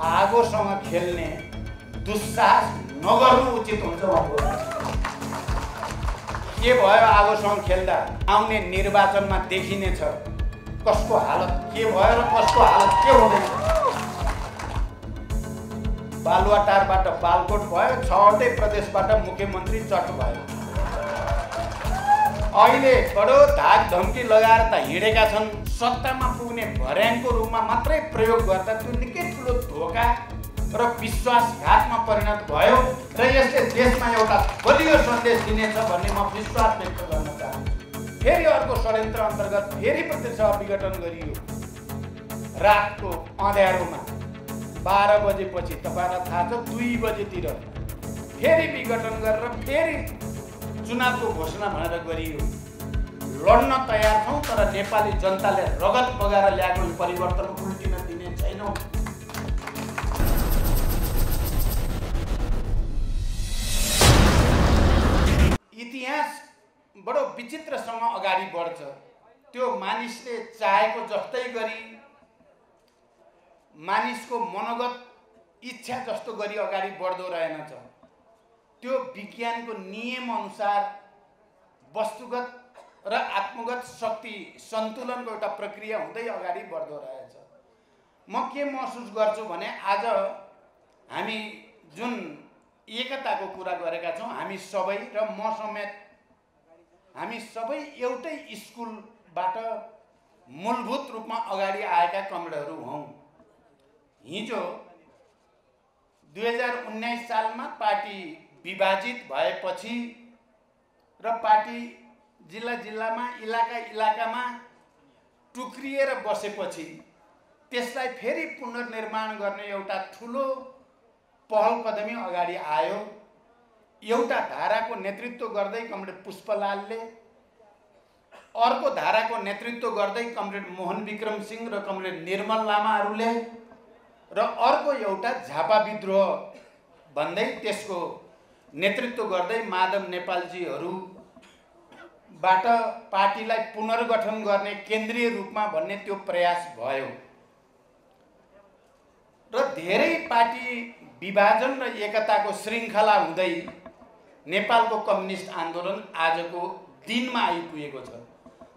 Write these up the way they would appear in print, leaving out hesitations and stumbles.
आगोसँग खेल्ने दुस्साहस नगर्नु उचित हुन्छ। के भयो आगोसँग खेल्दा आउने निर्वाचनमा देखिनेछ कसको हालत के भयो र कसको हालत के हुँदैन। बालुवाटारबाट बालकोट भयो, 6वटै प्रदेशबाट मुख्यमन्त्री चट भयो। अहिले बडो धाक धम्की लगाएर त हिँडेका छन्। सत्तामा पुग्ने भर्याङको रूपमा मात्रै प्रयोग गर्दा त्यो निकै ठुलो धोका र विश्वासघातमा परिणत भयो र यसले देशमा एउटा बलियो सन्देश दिनेछ भन्ने म विश्वास व्यक्त गर्न चाहन्छु। फेरि अर्को षड्यन्त्र अन्तर्गत फेरि प्रतिसभा विघटन गरियो। रातको अँध्यारोमा 12 बजेपछि तपाईँलाई थाहा छ 2 बजेतिर फेरि विघटन गरेर फेरि चुनावको घोषणा भनेर गरियो। लड्न तयार छौँ तर नेपाली जनताले रगत बगाएर ल्याएको परिवर्तन उल्टिन दिने छैनौँ। इतिहास बडो विचित्रसँग अगाडि बढ्छ। त्यो मानिसले चाहेको जस्तै गरी मानिसको मनोगत इच्छा जस्तो गरी अगाडि बढ्दो रहेनछ। त्यो विज्ञानको नियम अनुसार वस्तुगत र आत्मगत शक्ति सन्तुलनको एउटा प्रक्रिया हुँदै अगाडि बढ्दो रहेछ। म के महसुस गर्छु भने आज हामी जुन एकताको कुरा गरेका छौँ, हामी सबै र म समेत हामी सबै एउटै स्कुलबाट मूलभूत रूपमा अगाडि आएका कमरेडहरू हौँ। हिजो 2019 सालमा पार्टी विभाजित भएपछि र पार्टी जिल्ला जिल्लामा इलाका इलाकामा टुक्रिएर बसेपछि त्यसलाई फेरि पुनर्निर्माण गर्ने एउटा ठुलो पहल कदमी अगाडि आयो। एउटा धाराको नेतृत्व गर्दै कमरेड पुष्पलालले, अर्को धाराको नेतृत्व गर्दै कमरेड मोहन विक्रम सिंह र कमरेड निर्मल लामाहरूले र अर्को एउटा झापा विद्रोह भन्दै त्यसको नेतृत्व गर्दै माधव नेपालजीहरूबाट पार्टीलाई पुनर्गठन गर्ने केन्द्रीय रूपमा भन्ने त्यो प्रयास भयो र धेरै पार्टी विभाजन र एकताको श्रृङ्खला हुँदै नेपालको कम्युनिस्ट आन्दोलन आजको दिनमा आइपुगेको छ।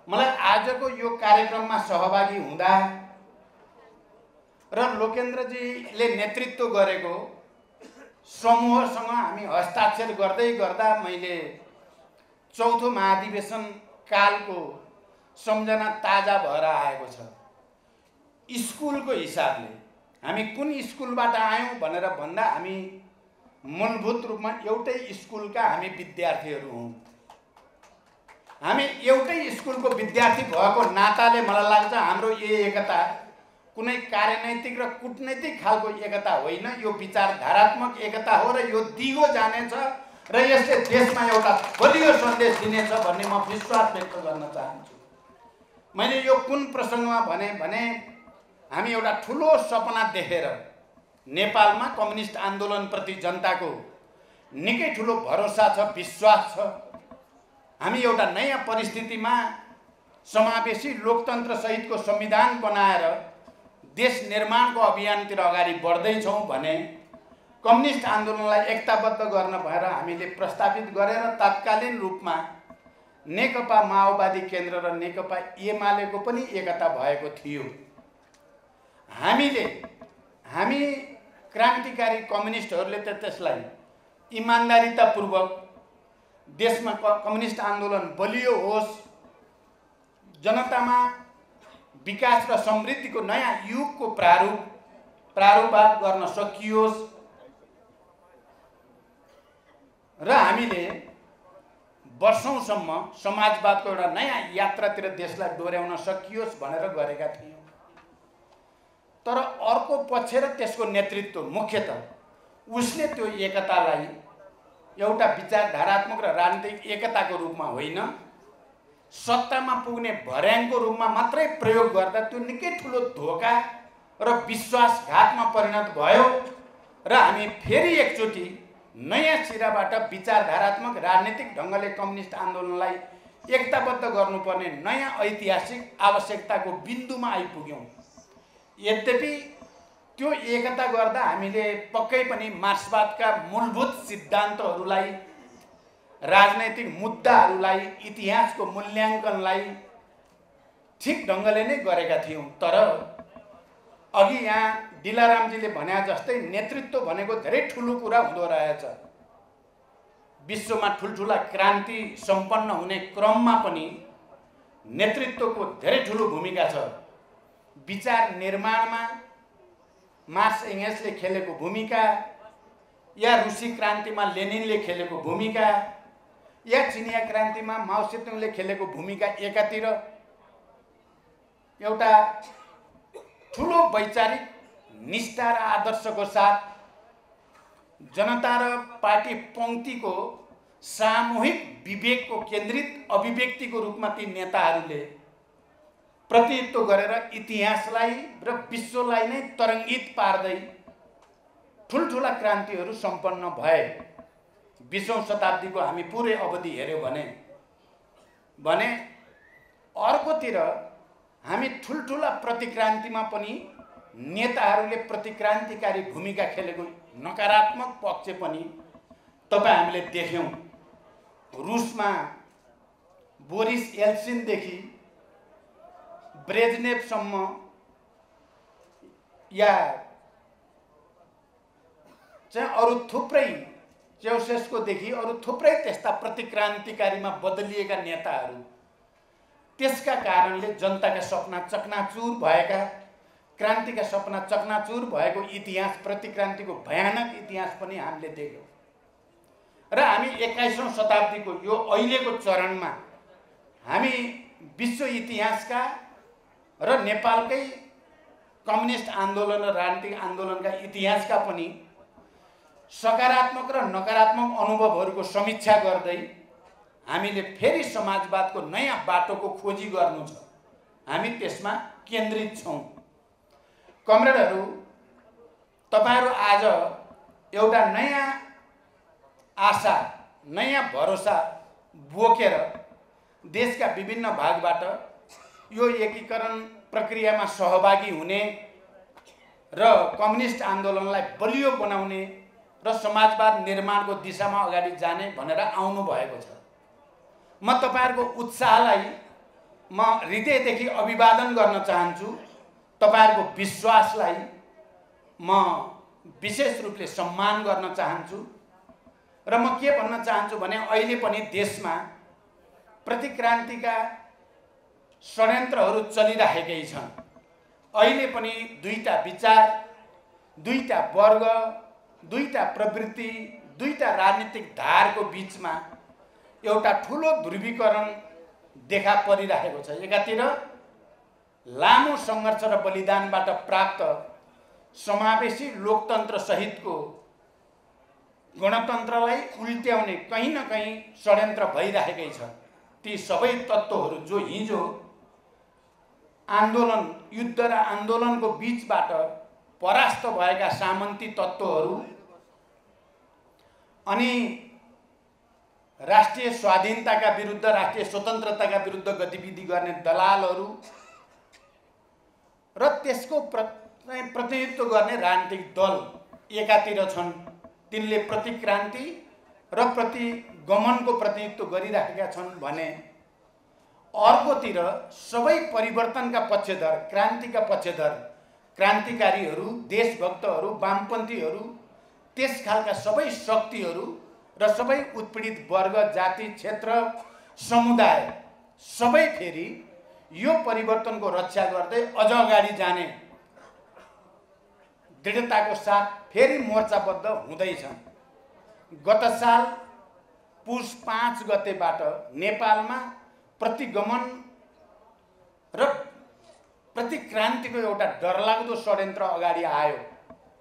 मलाई आजको यो कार्यक्रममा सहभागी हुँदा र लोकेन्द्रजीले नेतृत्व गरेको समूहसँग हामी हस्ताक्षर गर्दै गर्दा मैले चौथो महाधिवेशन कालको सम्झना ताजा भएर आएको छ। स्कुलको हिसाबले हामी कुन स्कुलबाट आयौँ भनेर भन्दा हामी मूलभूत रूपमा एउटै स्कुलका हामी विद्यार्थीहरू हौँ। हामी एउटै स्कुलको विद्यार्थी भएको नाताले मलाई लाग्छ हाम्रो यो एकता कुनै कार्यनैतिक र कूटनैतिक खालको एकता होइन, यो विचारधारात्मक एकता हो र यो दिगो जानेछ र यसले देशमा एउटा बलियो सन्देश दिनेछ भन्ने म विश्वास व्यक्त गर्न चाहन्छु। मैले यो कुन प्रसङ्गमा भने हामी एउटा ठुलो सपना देखेर नेपालमा कम्युनिस्ट आन्दोलनप्रति जनताको निकै ठुलो भरोसा छ, विश्वास छ। हामी एउटा नयाँ परिस्थितिमा समावेशी लोकतन्त्र सहितको संविधान बनाएर देश निर्माणको अभियानतिर अगाडि बढ्दैछौँ भने कम्युनिस्ट आन्दोलनलाई एकताबद्ध गर्न भएर हामीले प्रस्तावित गरेर तत्कालीन रूपमा नेकपा माओवादी केन्द्र र नेकपा एमालेको पनि एकता भएको थियो। हामी क्रान्तिकारी कम्युनिस्टहरूले त त्यसलाई इमान्दारितापूर्वक देशमा कम्युनिस्ट आन्दोलन बलियो होस्, जनतामा विकास र समृद्धिको नयाँ युगको प्रारूपवाद गर्न सकियोस् र हामीले वर्षौंसम्म समाजवादको एउटा नयाँ यात्रातिर देशलाई डोर्याउन सकियोस् भनेर गरेका थियौँ। तर अर्को पक्ष र त्यसको नेतृत्व मुख्यतः उसले त्यो एकतालाई एउटा विचारधारात्मक र राजनीतिक एकताको रूपमा होइन, सत्तामा पुग्ने भर्याङको रूपमा मात्रै प्रयोग गर्दा त्यो निकै ठुलो धोका र विश्वासघातमा परिणत भयो र हामी फेरि एकचोटि नयाँ सिराबाट विचारधारात्मक राजनीतिक ढङ्गले कम्युनिस्ट आन्दोलनलाई एकताबद्ध गर्नुपर्ने नयाँ ऐतिहासिक आवश्यकताको बिन्दुमा आइपुग्यौँ। यद्यपि त्यो एकता गर्दा हामीले पक्कै पनि मार्क्सवादका मूलभूत सिद्धान्तहरूलाई, राजनैतिक मुद्दाहरूलाई, इतिहासको मूल्याङ्कनलाई ठिक ढङ्गले नै गरेका थियौँ। तर अघि यहाँ दिलारामजीले भने जस्तै नेतृत्व भनेको धेरै ठुलो कुरा हुँदो रहेछ। विश्वमा ठुल्ठुला क्रान्ति सम्पन्न हुने क्रममा पनि नेतृत्वको धेरै ठुलो भूमिका छ। विचार निर्माणमा मार्क्स एङ्गल्सले खेलेको भूमिका, या रुसी क्रान्तिमा लेनिनले खेलेको भूमिका, या चिनिया क्रान्तिमा माओ सेतुङले खेलेको भूमिका, एकातिर एउटा ठुलो वैचारिक निष्ठा र आदर्शको साथ जनता र पार्टी पङ्क्तिको सामूहिक विवेकको केन्द्रित अभिव्यक्तिको रूपमा ती नेताहरूले प्रतिनिधित्व गरेर इतिहासलाई र विश्वलाई नै तरङ्गित पार्दै ठुल्ठुला क्रान्तिहरू सम्पन्न भए। 20औं शताब्दीको हामी पुरै अवधि हेर्यौँ भने अर्कोतिर हामी ठुल्ठुला प्रतिक्रान्तिमा पनि नेताहरूले प्रतिक्रान्तिकारी भूमिका खेलेको नकारात्मक पक्ष पनि हामीले देख्यौँ। रुसमा बोरिस येल्सिनदेखि ब्रेजनेभसम्म, या चाहिँ अरू थुप्रै, चेउसेस्कोदेखि अरू थुप्रै त्यस्ता प्रतिक्रान्तिकारीमा बदलिएका नेताहरू, त्यसका कारणले जनताका सपना चकनाचुर भएका, क्रान्तिका सपना चकनाचुर भएको इतिहास, प्रतिक्रान्तिको भयानक इतिहास पनि हामीले देख्यौँ। र हामी 21औं शताब्दीको यो अहिलेको चरणमा हामी विश्व इतिहासका र नेपालकै कम्युनिस्ट आन्दोलन र राजनीतिक आन्दोलनका इतिहासका पनि सकारात्मक र नकारात्मक अनुभवहरूको समीक्षा गर्दै हामीले फेरि समाजवादको नयाँ बाटोको खोजी गर्नु छ। हामी त्यसमा केन्द्रित छौँ। कमरेडहरू, तपाईहरू आज एउटा नयाँ आशा, नयाँ भरोसा बोकेर देशका विभिन्न भागबाट यो एकीकरण प्रक्रियामा सहभागी हुने र कम्युनिस्ट आन्दोलनलाई बलियो बनाउने र समाजवाद निर्माणको दिशामा अगाडि जाने भनेर आउनु भएको छ। म तपाईहरुको उत्साहलाई म हृदयदेखि अभिवादन गर्न चाहन्छु। तपाईहरुको विश्वासलाई म विशेष रूपले सम्मान गर्न चाहन्छु। र म के भन्न चाहन्छु भने अहिले पनि देशमा प्रतिक्रान्तिका षड्यन्त्रहरू चलिरहेकै छन्। अहिले पनि दुईटा विचार, दुईटा वर्ग, दुईटा प्रवृत्ति, दुईटा राजनीतिक धारको बीचमा एउटा ठूलो ध्रुवीकरण देखा परिरहेको छ। एकातिर लामो संघर्ष र बलिदानबाट प्राप्त समावेशी लोकतन्त्र सहितको गणतन्त्रलाई उल्ट्याउने कहीं न कहीं षड्यन्त्र भइरहेकै छ। ती सबै तत्त्वहरू जो हिजो आन्दोलन, युद्ध र आन्दोलनको बीचबाट परास्त भएका सामन्ती तत्त्वहरू अनि राष्ट्रिय स्वाधीनताका विरुद्ध, राष्ट्रिय स्वतन्त्रताका विरुद्ध गतिविधि गर्ने दलालहरू र त्यसको प्रतिनिधित्व गर्ने राजनीतिक दल एकातिर छन्। तिनले प्रतिक्रान्ति र प्रतिगमनको प्रतिनिधित्व गरिराखेका छन् भने अर्कोतिर सबै परिवर्तनका पक्षधर, क्रान्तिका पक्षधर, क्रान्तिकारीहरू, देशभक्तहरू, वामपन्थीहरू, त्यस खालका सबै शक्तिहरू र सबै उत्पीडित वर्ग, जाति, क्षेत्र, समुदाय सबै फेरि यो परिवर्तनको रक्षा गर्दै अझ अगाडि जाने दृढताको साथ फेरि मोर्चाबद्ध हुँदैछन्। गत साल पुस 5 गतेबाट नेपालमा प्रतिगमन र प्रतिक्रान्तिको एउटा डरलाग्दो षड्यन्त्र अगाडि आयो।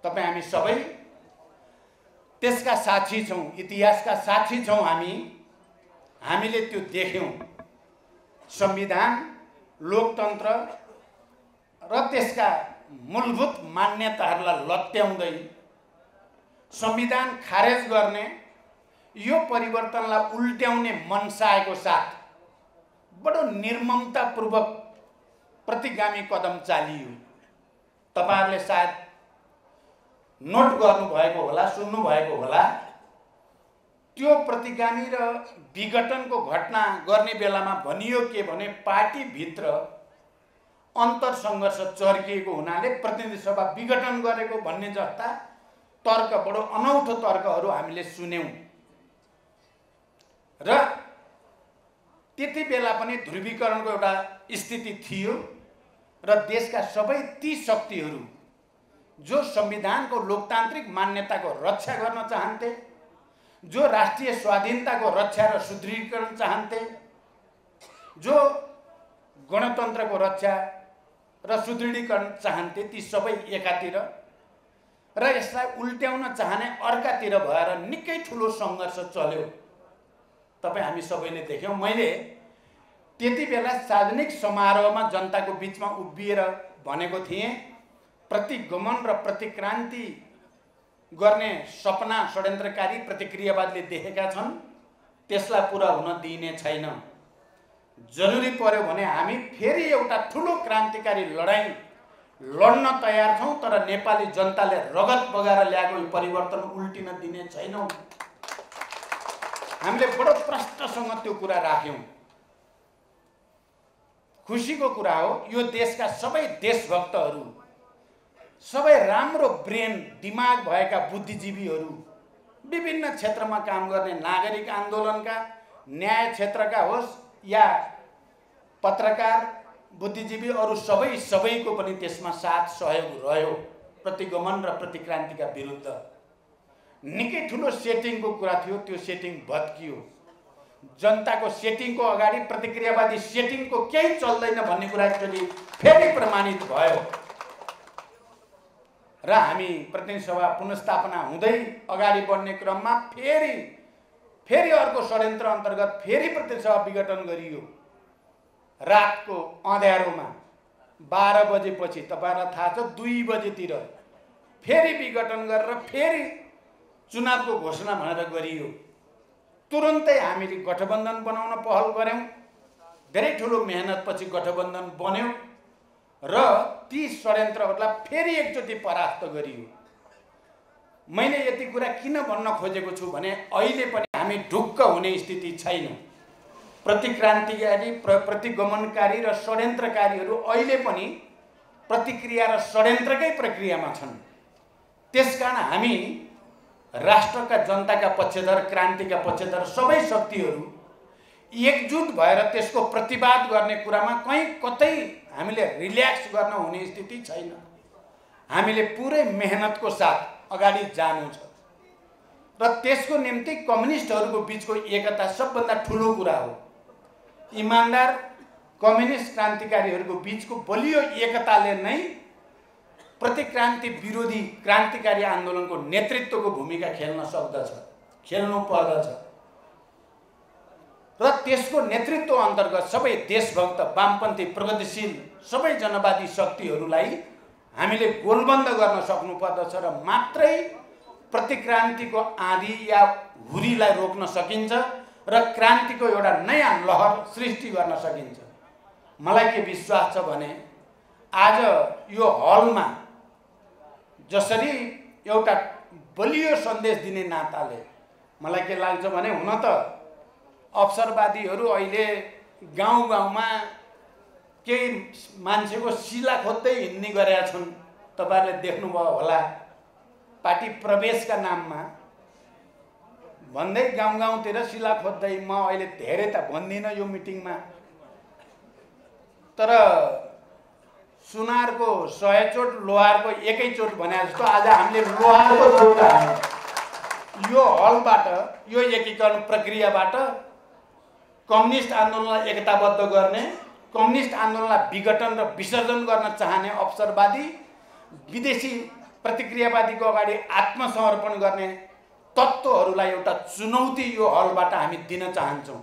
तपाईँ हामी सबै त्यसका साक्षी छौँ, इतिहासका साक्षी छौँ। हामीले त्यो देख्यौँ। संविधान, लोकतन्त्र र त्यसका मूलभूत मान्यताहरूलाई लत्याउँदै संविधान खारेज गर्ने, यो परिवर्तनलाई उल्ट्याउने मनसायको साथ बडो निर्ममतापूर्वक प्रतिगामी कदम चालियो। तपाईहरुले सायद नोट गर्नुभएको होला, सुन्नुभएको होला। त्यो प्रतिगामी र विघटनको घटना गर्ने बेलामा भनियो के भने पार्टीभित्र अन्तर सङ्घर्ष चर्किएको हुनाले प्रतिनिधि सभा विघटन गरेको भन्ने जस्ता तर्क, बडो अनौठो तर्कहरू हामीले सुन्यौं। र त्यति बेला पनि ध्रुवीकरणको एउटा स्थिति थियो र देशका सबै ती शक्तिहरू जो संविधानको लोकतान्त्रिक मान्यताको रक्षा गर्न चाहन्थे, जो राष्ट्रिय स्वाधीनताको रक्षा र सुदृढीकरण चाहन्थे, जो गणतन्त्रको रक्षा र सुदृढीकरण चाहन्थे, ती सबै एकातिर र यसलाई उल्ट्याउन चाहने अर्कातिर भएर निकै ठुलो सङ्घर्ष चल्यो। तपाईँ हामी सबैले देख्यौँ। मैले त्यति बेला सार्वजनिक समारोहमा जनताको बिचमा उभिएर भनेको थिएँ, प्रतिगमन र प्रतिक्रान्ति गर्ने सपना षड्यन्त्रकारी प्रतिक्रियावादले देखेका छन्, त्यसलाई पुरा हुन दिइने छैन। जरुरी पर्यो भने हामी फेरि एउटा ठुलो क्रान्तिकारी लडाईँ लड्न तयार छौँ, तर नेपाली जनताले रगत बगाएर ल्याएको यो परिवर्तन उल्टिन दिने छैनौँ। हामीले बडो प्रष्टसँग त्यो कुरा राख्यौँ। खुसीको कुरा हो, यो देशका सबै देशभक्तहरू, सबै राम्रो ब्रेन दिमाग भएका बुद्धिजीवीहरू, विभिन्न क्षेत्रमा काम गर्ने नागरिक आन्दोलनका, न्याय क्षेत्रका होस् या पत्रकार बुद्धिजीवी, अरू सबैको पनि त्यसमा साथ सहयोग रह्यो प्रतिगमन र प्रतिक्रान्तिका विरुद्ध। निकै ठुलो सेटिङको कुरा थियो, त्यो सेटिङ भत्कियो। जनताको सेटिङको अगाडि प्रतिक्रियावादी सेटिङको केही चल्दैन भन्ने कुरा एकचोटि फेरि प्रमाणित भयो र हामी प्रतिनिधि सभा पुनर्स्थापना हुँदै अगाडि बढ्ने क्रममा फेरि अर्को षड्यन्त्र अन्तर्गत फेरि प्रतिनिधि सभा विघटन गरियो। रातको अँध्यारोमा 12 बजेपछि, तपाईहरुलाई थाहा छ, 2 बजेतिर फेरि विघटन गरेर फेरि चुनावको घोषणा भनेर गरियो। तुरुन्तै हामीले गठबन्धन बनाउन पहल गर्यौं। धेरै ठुलो मेहनतपछि गठबन्धन बन्यो र ती षड्यन्त्रहरूलाई फेरि एकचोटि परास्त गरियो। मैले यति कुरा किन भन्न खोजेको छु भने अहिले पनि हामी ढुक्क हुने स्थिति छैन। प्रतिक्रान्तिकारी, प्रतिगमनकारी र षड्यन्त्रकारीहरू अहिले पनि प्रतिक्रिया र षड्यन्त्रकै प्रक्रियामा छन्। त्यसकारण हामी राष्ट्रका जनताका पक्षधर, क्रान्तिका पक्षधर सबै शक्तिहरू एकजुट भएर त्यसको प्रतिवाद गर्ने कुरामा कहीँ कतै हामीले रिल्याक्स गर्न हुने स्थिति छैन। हामीले पुरै मेहनतको साथ अगाडि जानु छ र त्यसको निम्ति कम्युनिस्टहरूको बीचको एकता सबभन्दा ठुलो कुरा हो। इमानदार कम्युनिस्ट क्रान्तिकारीहरूको बीचको बलियो एकताले नै प्रतिक्रान्ति विरोधी क्रान्तिकारी आन्दोलनको नेतृत्वको भूमिका खेल्न सक्दछ, खेल्नु पर्दछ र त्यसको नेतृत्व अन्तर्गत सबै देशभक्त, वामपन्थी, प्रगतिशील सबै जनवादी शक्तिहरूलाई हामीले गोलबन्द गर्न सक्नु पर्दछ र मात्रै प्रतिक्रान्तिको आँधी या हुरीलाई रोक्न सकिन्छ र क्रान्तिको एउटा नयाँ लहर सृष्टि गर्न सकिन्छ। मलाई के विश्वास छ भने आज यो हलमा जसरी एउटा बलियो सन्देश दिने नाताले मलाई के लाग्छ भने हुन त अवसरवादीहरू अहिले गाउँमा केही मान्छेको शिला खोज्दै हिँड्ने गरेका छन्। तपाईहरुले देख्नुभयो होला, पार्टी प्रवेशका नाममा भन्दै गाउँतिर शिला खोज्दै। म अहिले धेरै त भन्दिनँ यो मिटिङमा, तर सुनारको 100 चोट, लोहारको 1 चोट भने जस्तो आज हामीले लोहारको चोट हाल्यौं। यो हलबाट, यो एकीकरण प्रक्रियाबाट कम्युनिस्ट आन्दोलनलाई एकताबद्ध गर्ने, कम्युनिस्ट आन्दोलनलाई विघटन र विसर्जन गर्न चाहने अवसरवादी, विदेशी प्रतिक्रियावादीको अगाडि आत्मसमर्पण गर्ने तत्त्वहरूलाई एउटा चुनौती यो हलबाट हामी दिन चाहन्छौँ।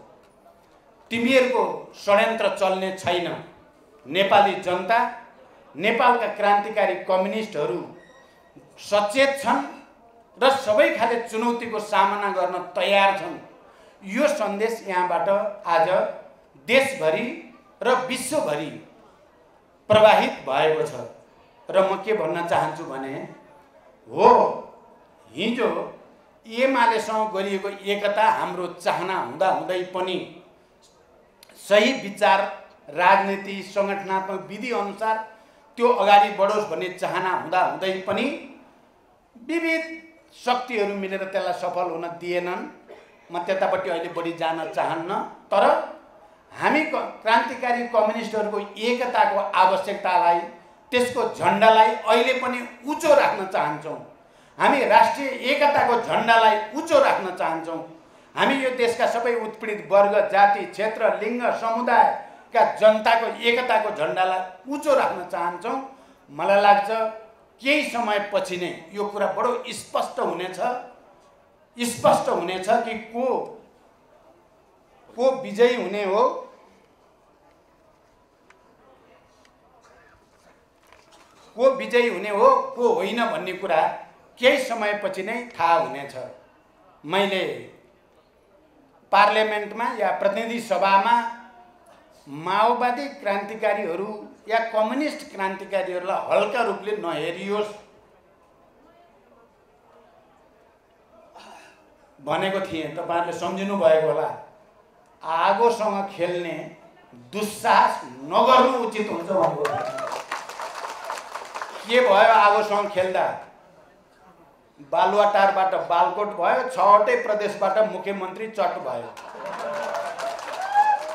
तिमीहरूको षड्यन्त्र चल्ने छैन। नेपाली जनता, नेपालका क्रान्तिकारी कम्युनिस्टहरू सचेत छन् र सबै खाले चुनौतीको सामना गर्न तयार छन्। यो सन्देश यहाँबाट आज देशभरि र विश्वभरि प्रवाहित भएको छ र म के भन्न चाहन्छु भने हो हिजो एमालेसँग गरिएको एकता हाम्रो चाहना हुँदाहुँदै पनि सही विचार राजनीति सङ्गठनात्मक विधि अनुसार त्यो अगाडि बढोस् भन्ने चाहना हुँदाहुँदै पनि विविध शक्तिहरू मिलेर त्यसलाई सफल हुन दिएनन्। म त्यतापट्टि अहिले बढी जान चाहन्न, तर हामी क्रान्तिकारी कम्युनिस्टहरूको एकताको आवश्यकतालाई, त्यसको झन्डालाई अहिले पनि उच्च राख्न चाहन्छौँ। हामी राष्ट्रिय एकताको झन्डालाई उच्च राख्न चाहन्छौँ। हामी यो देशका सबै उत्पीडित वर्ग, जाति, क्षेत्र, लिङ्ग, समुदायका जनताको एकताको झन्डालाई उच्च राख्न चाहन्छौँ। मलाई लाग्छ केही समयपछि नै यो कुरा बडो स्पष्ट हुनेछ कि को विजयी हुने हो, को विजयी हुने हो, को होइन भन्ने कुरा केही समयपछि नै थाहा हुनेछ। मैले पार्लियामेन्टमा या प्रतिनिधि सभामा माओवादी क्रान्तिकारीहरू या कम्युनिस्ट क्रान्तिकारीहरूलाई हल्का रूपले नहेरियोस् भनेको थिएँ। तपाईहरुले सम्झिनु भएको होला। आगोसँग खेल्ने दुस्साहस नगर्नु उचित हुन्छ भनेको। के भयो आगोसँग खेल्दा? बालुवाटारबाट बालकोट भयो, 6वटै प्रदेशबाट मुख्यमन्त्री चट भयो।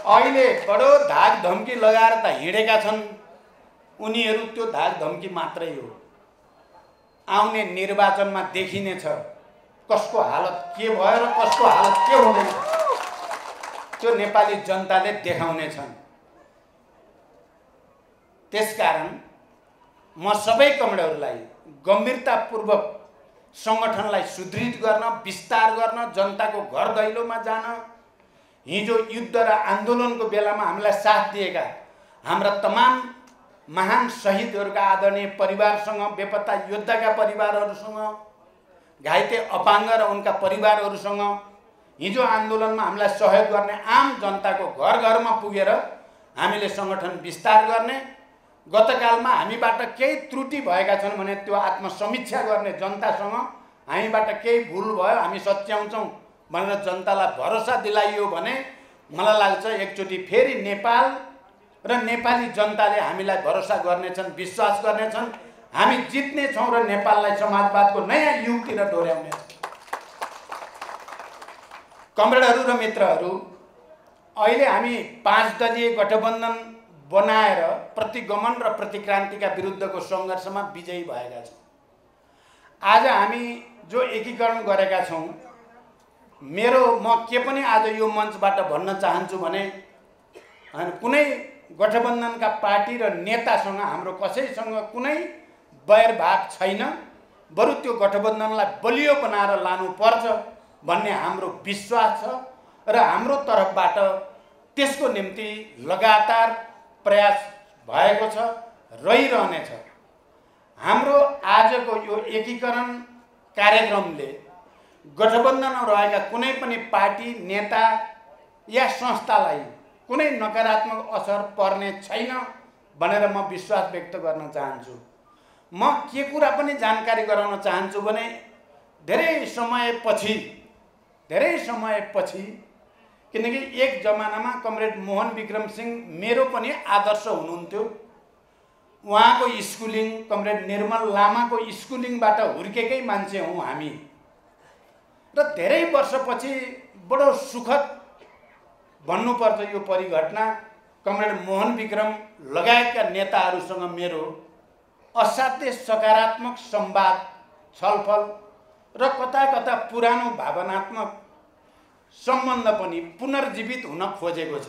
अहिले बडो धाक धम्की लगाएर त हिँडेका छन् उनीहरू, त्यो धाक धम्की मात्रै हो। आउने निर्वाचनमा देखिनेछ कसको हालत के भयो र कसको हालत के हुँदैन, त्यो नेपाली जनताले देखाउनेछन्। त्यसकारण म सबै कमरेडहरूलाई गम्भीरतापूर्वक सङ्गठनलाई सुदृढ गर्न, विस्तार गर्न, जनताको घर दैलोमा जान, हिजो युद्ध र आन्दोलनको बेलामा हामीलाई साथ दिएका हाम्रा तमाम महान शहीदहरूका आदरणीय परिवारसँग, बेपत्ता योद्धाका परिवारहरूसँग, घाइते अपाङ्ग र उनका परिवारहरूसँग, हिजो आन्दोलनमा हामीलाई सहयोग गर्ने आम जनताको घर घरमा पुगेर हामीले सङ्गठन विस्तार गर्ने, गतकालमा हामीबाट केही त्रुटि भएका छन् भने त्यो आत्मसमीक्षा गर्ने, जनतासँग हामीबाट केही भुल भयो हामी सच्याउँछौँ भनेर जनतालाई भरोसा दिलाइयो भने मलाई लाग्छ एकचोटि फेरि नेपाल र नेपाली जनताले हामीलाई भरोसा गर्नेछन्, विश्वास गर्नेछन्। हामी जित्ने छौँ र नेपाललाई समाजवादको नयाँ युगतिर डोर्याउनेछौँ। कमरेडहरू र मित्रहरू, अहिले हामी 5 दलीय गठबन्धन बनाएर प्रतिगमन र प्रतिक्रान्तिका विरुद्धको सङ्घर्षमा विजयी भएका छौँ। आज हामी जो एकीकरण गरेका छौँ, म के पनि आज यो मञ्चबाट भन्न चाहन्छु भने कुनै गठबन्धनका पार्टी र नेतासँग हाम्रो कसैसँग कुनै बैरभाग छैन, बरु त्यो गठबन्धनलाई बलियो बनाएर लानुपर्छ भन्ने हाम्रो विश्वास छ र हाम्रो तर्फबाट त्यसको निम्ति लगातार प्रयास भएको छ, रहिरहनेछ। हाम्रो आजको यो एकीकरण कार्यक्रमले गठबन्धनमा रहेका कुनै पनि पार्टी, नेता या संस्थालाई कुनै नकारात्मक असर पर्ने छैन भनेर म विश्वास व्यक्त गर्न चाहन्छु। म के कुरा पनि जानकारी गराउन चाहन्छु भने धेरै समयपछि किनकि एक जमानामा कमरेड मोहन विक्रम सिंह मेरो पनि आदर्श हुनुहुन्थ्यो। उहाँको स्कुलिङ, कमरेड निर्मल लामाको स्कुलिङबाट हुर्केकै मान्छे हौँ हामी र धेरै वर्षपछि बडो सुखद भन्नुपर्छ यो परिघटना। कमरेड मोहन विक्रम लगायतका नेताहरूसँग मेरो असाध्यै सकारात्मक संवाद, छलफल र कता कता पुरानो भावनात्मक सम्बन्ध पनि पुनर्जीवित हुन खोजेको छ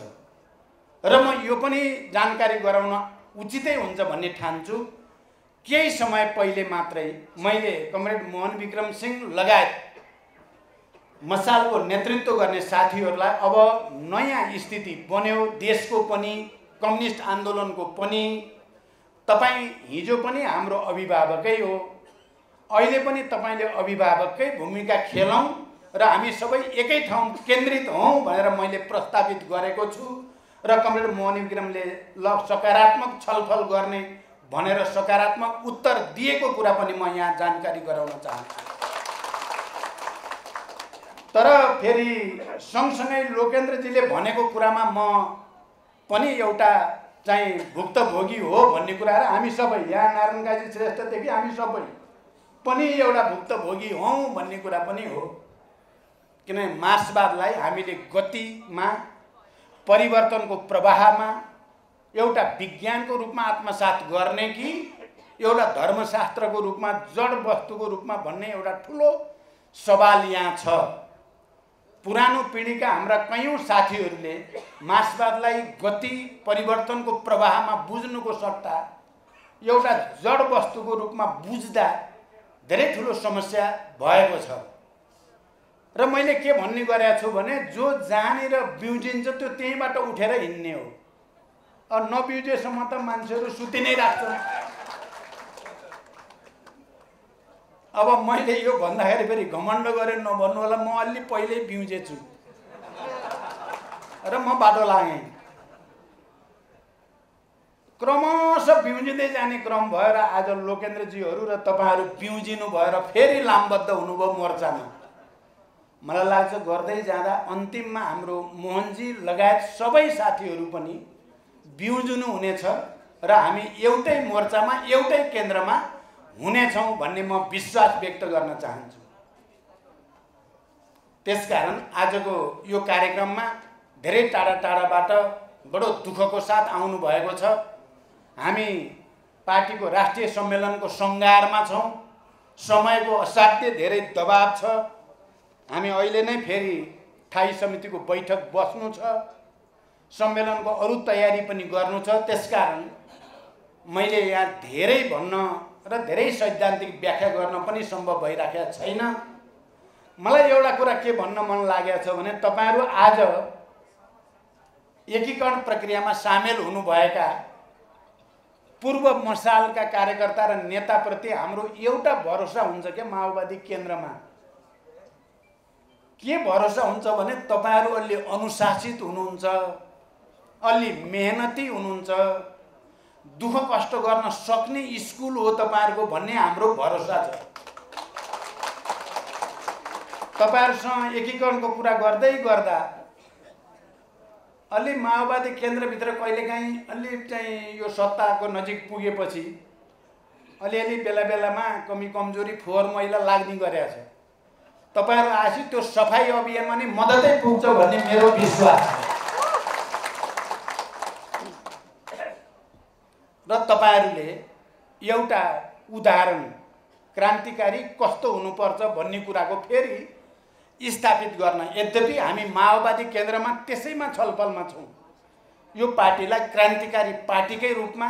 र म यो पनि जानकारी गराउन उचितै हुन्छ भन्ने ठान्छु। केही समय पहिले मात्रै मैले कमरेड मोहन विक्रम सिंह लगायत मसालको नेतृत्व गर्ने साथीहरूलाई अब नयाँ स्थिति बन्यो देशको पनि, कम्युनिस्ट आन्दोलनको पनि, तपाईँ हिजो पनि हाम्रो अभिभावकै हो, अहिले पनि तपाईँले अभिभावककै भूमिका खेलौँ र हामी सबै एकै ठाउँ केन्द्रित हौँ भनेर मैले प्रस्तावित गरेको छु र कमरेड मोहन विक्रमले सकारात्मक छलफल गर्ने, भनेर सकारात्मक उत्तर दिएको कुरा पनि म यहाँ जानकारी गराउन चाहन्छु। तर फेरि सँगसँगै लोकेन्द्रजीले भनेको कुरामा म पनि एउटा चाहिँ भुक्तभोगी हो भन्ने कुरा र हामी सबै यहाँ नारायण काजी श्रेष्ठदेखि हामी सबै पनि एउटा भुक्तभोगी हौँ भन्ने कुरा पनि हो। किनभने मार्क्सवादलाई हामीले गतिमा, परिवर्तनको प्रवाहमा एउटा विज्ञानको रूपमा आत्मसात गर्ने कि एउटा धर्मशास्त्रको रूपमा, जड वस्तुको रूपमा भन्ने एउटा ठुलो सवाल यहाँ छ। पुरानो पिढीका हाम्रा कयौँ साथीहरूले मार्क्सवादलाई गति, परिवर्तनको प्रवाहमा बुझ्नुको सट्टा एउटा जड वस्तुको रूपमा बुझ्दा धेरै ठुलो समस्या भएको छ। र मैले के भन्ने गरेको छु भने जो जहाँनिर बिउजिन्छ त्यो त्यहीँबाट उठेर हिँड्ने हो। नबिउजेसम्म त मान्छेहरू सुति नै राख्छन्। अब मैले यो भन्दाखेरि फेरि घमण्ड गरेर नभन्नु होला, म अलि पहिल्यै बिउजेछु र म बाटो लागेँ। क्रमशः बिउजिँदै जाने क्रम भएर आज लोकेन्द्रजीहरू र तपाईँहरू बिउजिनु भएर फेरि लामबद्ध हुनुभयो मोर्चामा। मलाई लाग्छ गर्दै जाँदा अन्तिममा हाम्रो मोहनजी लगायत सबै साथीहरू पनि बिउजिनु हुनेछ र हामी एउटै मोर्चामा, एउटै केन्द्रमा हुनेछौँ भन्ने म विश्वास व्यक्त गर्न चाहन्छु। त्यसकारण आजको यो कार्यक्रममा धेरै टाढा टाढाबाट बडो दुःखको साथ आउनु भएको छ। हामी पार्टीको राष्ट्रिय सम्मेलनको सङ्घारमा छौँ। समयको असाध्य धेरै दबाब छ। हामी अहिले नै फेरि स्थायी समितिको बैठक बस्नु छ। सम्मेलनको अरू तयारी पनि गर्नु छ। त्यसकारण मैले यहाँ धेरै भन्न र धेरै सैद्धान्तिक व्याख्या गर्न पनि सम्भव भइराखेको छैन। मलाई एउटा कुरा के भन्न मन लागेको छ भने तपाईहरू आज एकीकरण प्रक्रियामा सामेल हुनुभएका पूर्व मसालका कार्यकर्ता र नेताप्रति हाम्रो एउटा भरोसा हुन्छ कि माओवादी केन्द्रमा के भरोसा हुन्छ भने तपाईहरू अलि अनुशासित हुनुहुन्छ, अलि मेहनती हुनुहुन्छ, दुःख कष्ट गर्न सक्ने स्कुल हो तपाईहरूको भन्ने हाम्रो भरोसा छ। तपाईहरुसँग एकीकरणको कुरा गर्दै गर्दा अलि माओवादी केन्द्रभित्र कहिलेकाहीँ अलि चाहिँ यो सत्ताको नजिक पुगेपछि अलिअलि बेला बेलामा कमी कमजोरी फोहोर मैला लाग्ने गरेछ। तपाईहरु आसी त्यो सफाई अभियानमा नि मद्दतै पुग्छ भन्ने मेरो विश्वास छ। र तपाईहरुले एउटा उदाहरण क्रान्तिकारी कस्तो हुनुपर्छ भन्ने कुराको फेरि स्थापित गर्न, यद्यपि हामी माओवादी केन्द्रमा त्यसैमा छलफलमा छौं। यो पार्टीलाई क्रान्तिकारी पार्टीकै रूपमा,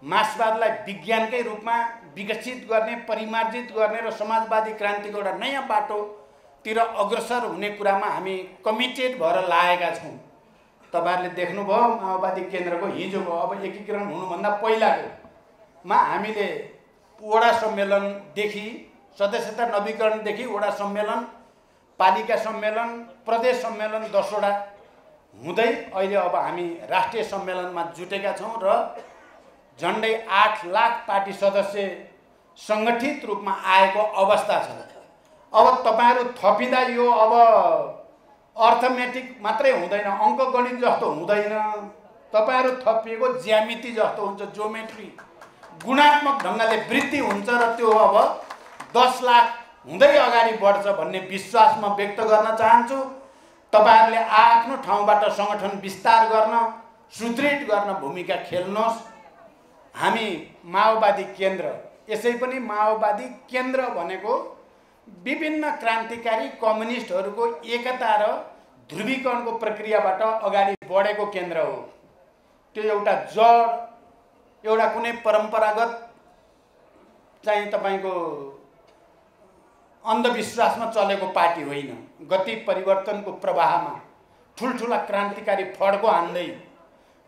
मार्क्सवादलाई विज्ञानकै रूपमा विकसित गर्ने, परिमार्जित गर्ने र समाजवादी क्रान्तिको एउटा नयाँ बाटोतिर अग्रसर हुने कुरामा हामी कमिटेड भएर लागेका छौं। तपाईहरुले देख्नुभयो माओवादी केन्द्रको हिजोको, अब एकीकरण हुनुभन्दा पहिलाकोमा हामीले वडा सम्मेलनदेखि, सदस्यता नवीकरणदेखि वडा सम्मेलन, पालिका सम्मेलन, प्रदेश सम्मेलन 10 वटा हुँदै अहिले अब हामी राष्ट्रिय सम्मेलनमा जुटेका छौं र झन्डै 8 लाख पार्टी सदस्य संगठित रूपमा आएको अवस्था छ। अब तपाईहरु थपिँदा यो अब अर्थमेटिक मात्रै हुँदैन, अङ्कगणित जस्तो हुँदैन, तपाईहरु थपिएको ज्यामिति जस्तो हुन्छ, ज्योमेट्री गुणात्मक ढंगले वृद्धि हुन्छ र त्यो अब 10 लाख हुँदै अगाडि बढ्छ भन्ने विश्वास म व्यक्त गर्न चाहन्छु। तपाईहरुले आफ्नो ठाउँबाट संगठन विस्तार गर्न, सुदृढ गर्न भूमिका खेल्नुहोस्। हामी माओवादी केन्द्र, यसै पनि माओवादी केन्द्र भनेको विभिन्न क्रान्तिकारी कम्युनिस्टहरूको एकता र ध्रुवीकरणको प्रक्रियाबाट अगाडि बढेको केन्द्र हो। त्यो एउटा जड, एउटा कुनै परम्परागत चाहिँ तपाईको अन्धविश्वासमा चलेको पार्टी होइन। गति परिवर्तनको प्रवाहमा ठुलठुला क्रान्तिकारी फड्को हान्दै,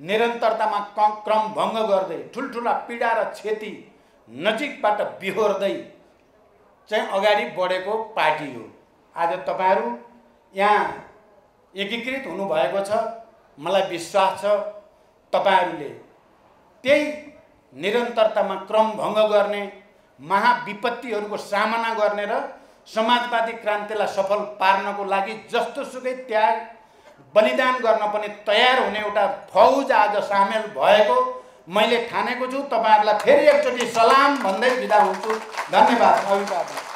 निरन्तरतामा क्रम भङ्ग गर्दै, ठुलठुला पीडा र क्षति नजिकबाट बिहोर्दै चाहिँ अगाडि बढेको पार्टी हो। आज तपाईहरु यहाँ एकीकृत हुनुभएको छ। मलाई विश्वास छ तपाईहरुले त्यही निरन्तरतामा क्रम भङ्ग गर्ने, महाविपत्तिहरूको सामना गर्ने र समाजवादी क्रान्तिलाई सफल पार्नको लागि जस्तोसुकै त्याग बलिदान गर्न पनि तयार हुने एउटा फौज आज सामेल भएको मैले ठानेको छु। तपाईहरुलाई फेरि एकचोटि सलाम भन्दै बिदा हुन्छु। धन्यवाद। अभिवादन।